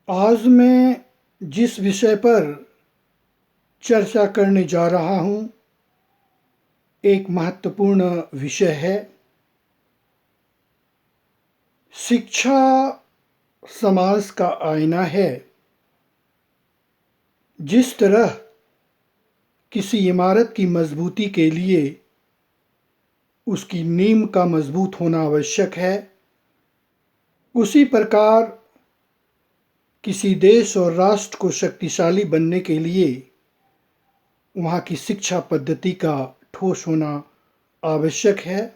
आज मैं जिस विषय पर चर्चा करने जा रहा हूँ, एक महत्वपूर्ण विषय है। शिक्षा समाज का आईना है। जिस तरह किसी इमारत की मजबूती के लिए उसकी नींव का मजबूत होना आवश्यक है, उसी प्रकार किसी देश और राष्ट्र को शक्तिशाली बनने के लिए वहाँ की शिक्षा पद्धति का ठोस होना आवश्यक है।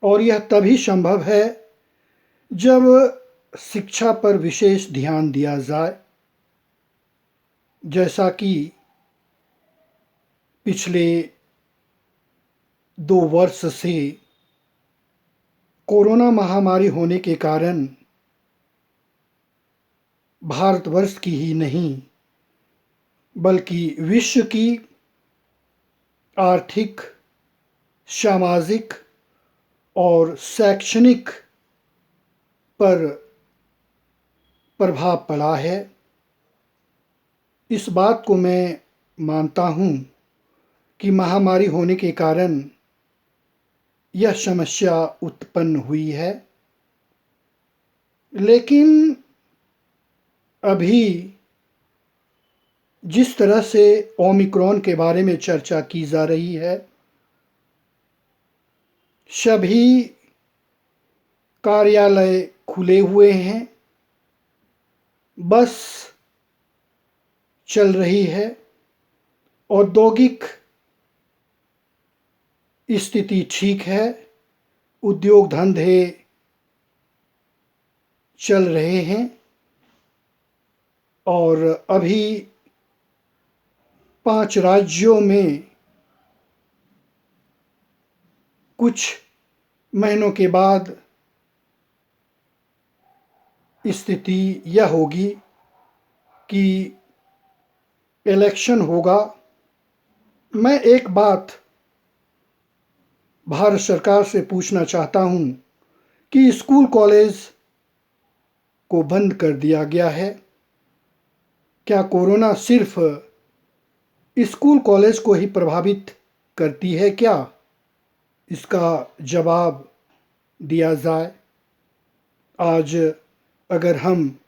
और यह तभी संभव है जब शिक्षा पर विशेष ध्यान दिया जाए। जैसा कि पिछले 2 वर्ष से कोरोना महामारी होने के कारण भारतवर्ष की ही नहीं बल्कि विश्व की आर्थिक, सामाजिक और शैक्षणिक पर प्रभाव पड़ा है। इस बात को मैं मानता हूँ कि महामारी होने के कारण यह समस्या उत्पन्न हुई है। लेकिन अभी जिस तरह से ओमिक्रॉन के बारे में चर्चा की जा रही है, सभी कार्यालय खुले हुए हैं, बस चल रही है, औद्योगिक स्थिति ठीक है, उद्योग धंधे चल रहे हैं। और अभी 5 राज्यों में कुछ महीनों के बाद स्थिति यह होगी कि इलेक्शन होगा। मैं एक बात भारत सरकार से पूछना चाहता हूँ कि स्कूल कॉलेज को बंद कर दिया गया है। क्या कोरोना सिर्फ स्कूल कॉलेज को ही प्रभावित करती है क्या? इसका जवाब दिया जाए। आज अगर हम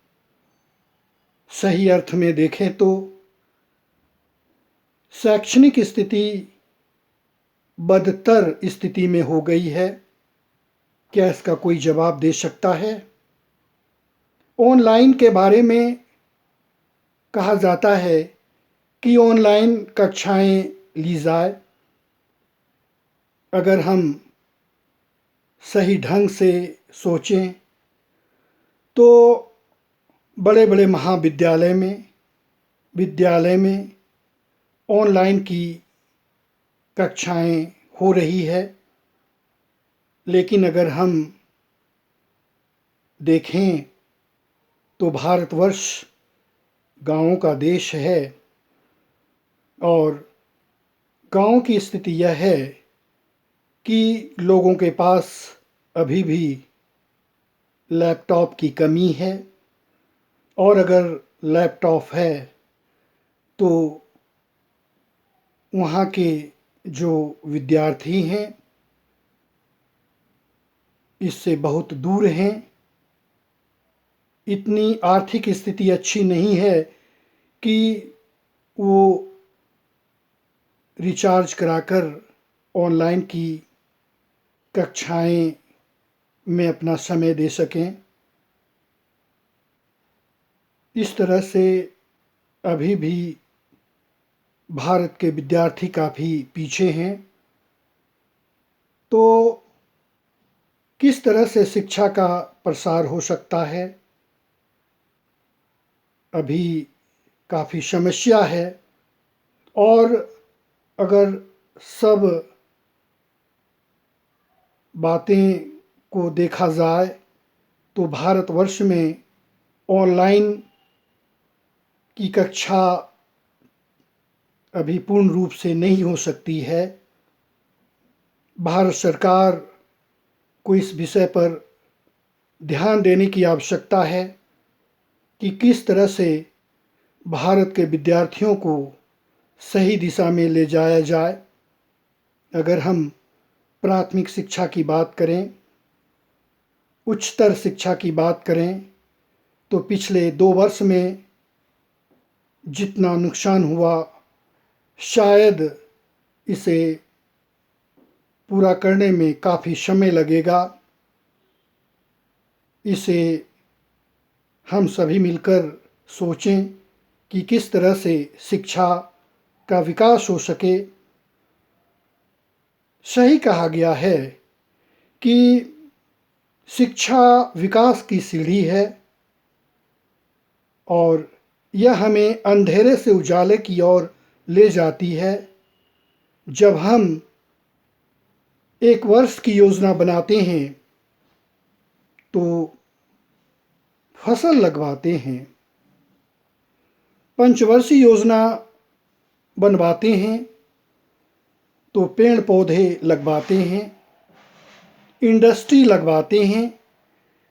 सही अर्थ में देखें तो शैक्षणिक स्थिति बदतर स्थिति में हो गई है। क्या इसका कोई जवाब दे सकता है? ऑनलाइन के बारे में कहा जाता है कि ऑनलाइन कक्षाएं ली जाए। अगर हम सही ढंग से सोचें तो बड़े बड़े महाविद्यालय में, विद्यालय में ऑनलाइन की कक्षाएं हो रही है। लेकिन अगर हम देखें तो भारतवर्ष गाँवों का देश है और गाँव की स्थिति यह है कि लोगों के पास अभी भी लैपटॉप की कमी है। और अगर लैपटॉप है तो वहाँ के जो विद्यार्थी हैं इससे बहुत दूर हैं। इतनी आर्थिक स्थिति अच्छी नहीं है कि वो रिचार्ज कराकर ऑनलाइन की कक्षाएं में अपना समय दे सकें। इस तरह से अभी भी भारत के विद्यार्थी काफ़ी पीछे हैं। तो किस तरह से शिक्षा का प्रसार हो सकता है? अभी काफ़ी समस्या है। और अगर सब बातें को देखा जाए तो भारतवर्ष में ऑनलाइन की कक्षा अभी पूर्ण रूप से नहीं हो सकती है। भारत सरकार को इस विषय पर ध्यान देने की आवश्यकता है कि किस तरह से भारत के विद्यार्थियों को सही दिशा में ले जाया जाए। अगर हम प्राथमिक शिक्षा की बात करें, उच्चतर शिक्षा की बात करें, तो पिछले 2 वर्ष में जितना नुकसान हुआ, शायद इसे पूरा करने में काफ़ी समय लगेगा। इसे हम सभी मिलकर सोचें कि किस तरह से शिक्षा का विकास हो सके। सही कहा गया है कि शिक्षा विकास की सीढ़ी है और यह हमें अंधेरे से उजाले की ओर ले जाती है। जब हम एक वर्ष की योजना बनाते हैं तो फसल लगवाते हैं, पंचवर्षीय योजना बनवाते हैं तो पेड़ पौधे लगवाते हैं, इंडस्ट्री लगवाते हैं।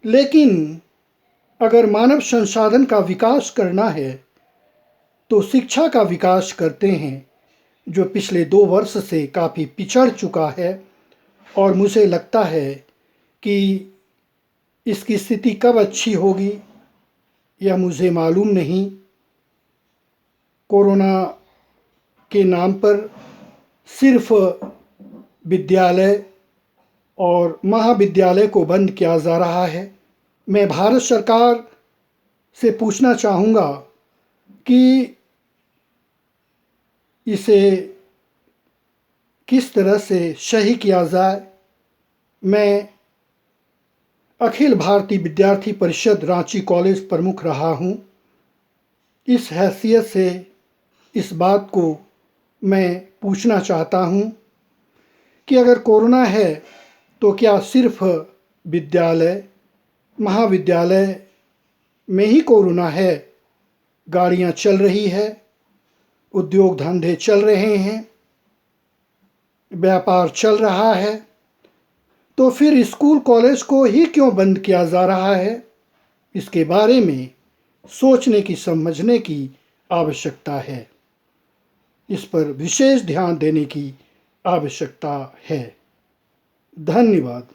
लेकिन अगर मानव संसाधन का विकास करना है तो शिक्षा का विकास करते हैं, जो पिछले 2 वर्ष से काफ़ी पिछड़ चुका है। और मुझे लगता है कि इसकी स्थिति कब अच्छी होगी यह मुझे मालूम नहीं। कोरोना के नाम पर सिर्फ विद्यालय और महाविद्यालय को बंद किया जा रहा है। मैं भारत सरकार से पूछना चाहूँगा कि इसे किस तरह से सही किया जाए। मैं अखिल भारतीय विद्यार्थी परिषद रांची कॉलेज प्रमुख रहा हूँ। इस हैसियत से इस बात को मैं पूछना चाहता हूँ कि अगर कोरोना है तो क्या सिर्फ विद्यालय, महाविद्यालय में ही कोरोना है? गाड़ियाँ चल रही है, उद्योग धंधे चल रहे हैं, व्यापार चल रहा है, तो फिर स्कूल कॉलेज को ही क्यों बंद किया जा रहा है? इसके बारे में सोचने की, समझने की आवश्यकता है। इस पर विशेष ध्यान देने की आवश्यकता है। धन्यवाद।